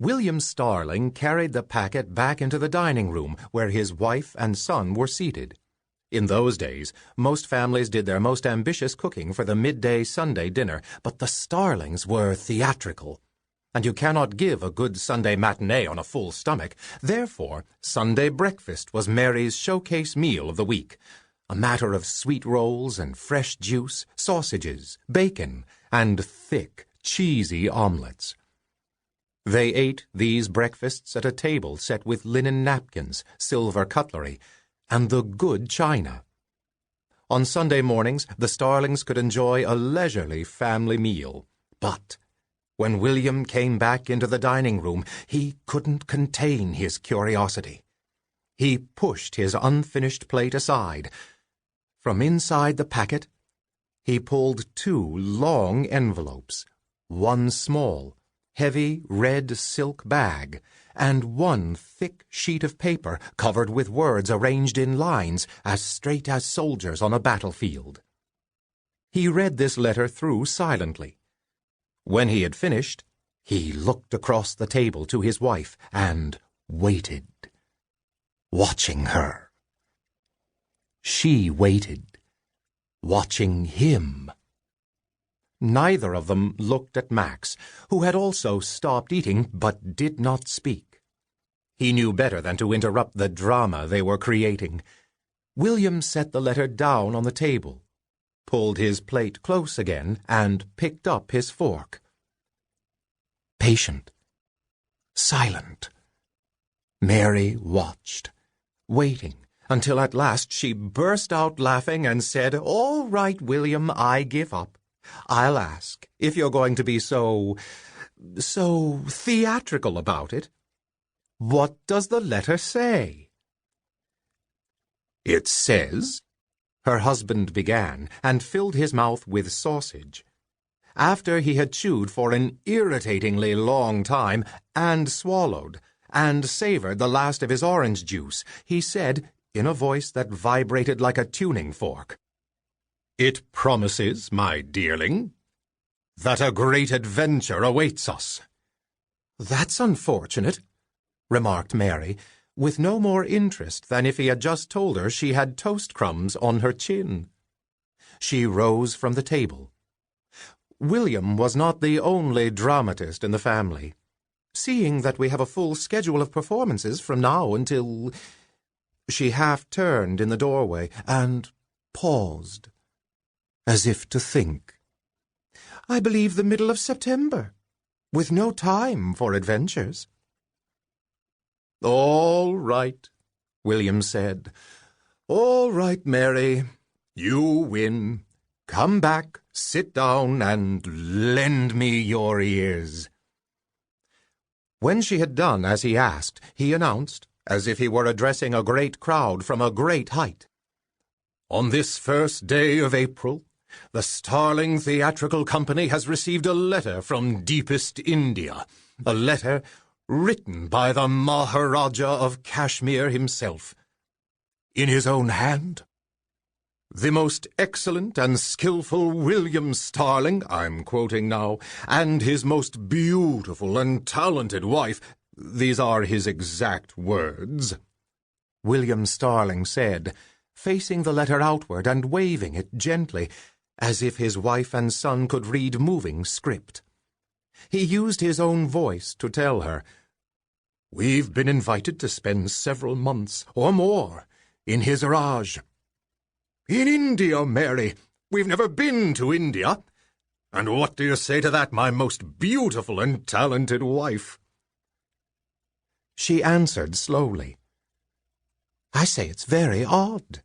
William Starling carried the packet back into the dining room where his wife and son were seated. In those days, most families did their most ambitious cooking for the midday Sunday dinner, but the Starlings were theatrical. And you cannot give a good Sunday matinee on a full stomach. Therefore, Sunday breakfast was Mary's showcase meal of the week, a matter of sweet rolls and fresh juice, sausages, bacon, and thick, cheesy omelets. They ate these breakfasts at a table set with linen napkins, silver cutlery, and the good china. On Sunday mornings, the Starlings could enjoy a leisurely family meal. But when William came back into the dining room, he couldn't contain his curiosity. He pushed his unfinished plate aside. From inside the packet, he pulled 2 long envelopes, one small, heavy red silk bag, and one thick sheet of paper covered with words arranged in lines as straight as soldiers on a battlefield. He read this letter through silently. When he had finished, he looked across the table to his wife and waited, watching her. She waited, watching him. Neither of them looked at Max, who had also stopped eating but did not speak. He knew better than to interrupt the drama they were creating. William set the letter down on the table, pulled his plate close again, and picked up his fork. Patient, silent, Mary watched, waiting, until at last she burst out laughing and said, "All right, William, I give up. I'll ask, if you're going to be so theatrical about it. What does the letter say?" "It says," her husband began, and filled his mouth with sausage. After he had chewed for an irritatingly long time, and swallowed, and savored the last of his orange juice, he said, in a voice that vibrated like a tuning fork, "It promises, my dearling, that a great adventure awaits us." "That's unfortunate," remarked Mary, with no more interest than if he had just told her she had toast crumbs on her chin. She rose from the table. William was not the only dramatist in the family. "Seeing that we have a full schedule of performances from now until—" She half-turned in the doorway and paused, as if to think. "I believe the middle of September, with no time for adventures." "All right," William said. "All right, Mary. You win. Come back, sit down, and lend me your ears." When she had done as he asked, he announced, as if he were addressing a great crowd from a great height, "On this first day of April, the Starling Theatrical Company has received a letter from deepest India, a letter written by the Maharaja of Kashmir himself, in his own hand. The most excellent and skillful William Starling, I'm quoting now, and his most beautiful and talented wife, these are his exact words," William Starling said, facing the letter outward and waving it gently, as if his wife and son could read moving script. He used his own voice to tell her, "We've been invited to spend several months or more in his Raj. In India, Mary. We've never been to India. And what do you say to that, my most beautiful and talented wife?" She answered slowly, "I say it's very odd.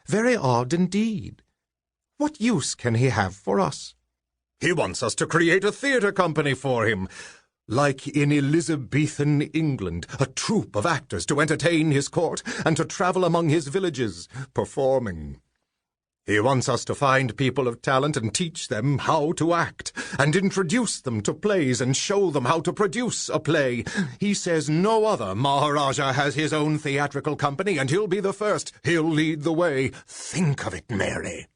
Very odd indeed. What use can he have for us?" "He wants us to create a theatre company for him, like in Elizabethan England, a troupe of actors to entertain his court and to travel among his villages, performing. He wants us to find people of talent and teach them how to act, and introduce them to plays and show them how to produce a play. He says no other Maharaja has his own theatrical company, and he'll be the first. He'll lead the way. Think of it, Mary."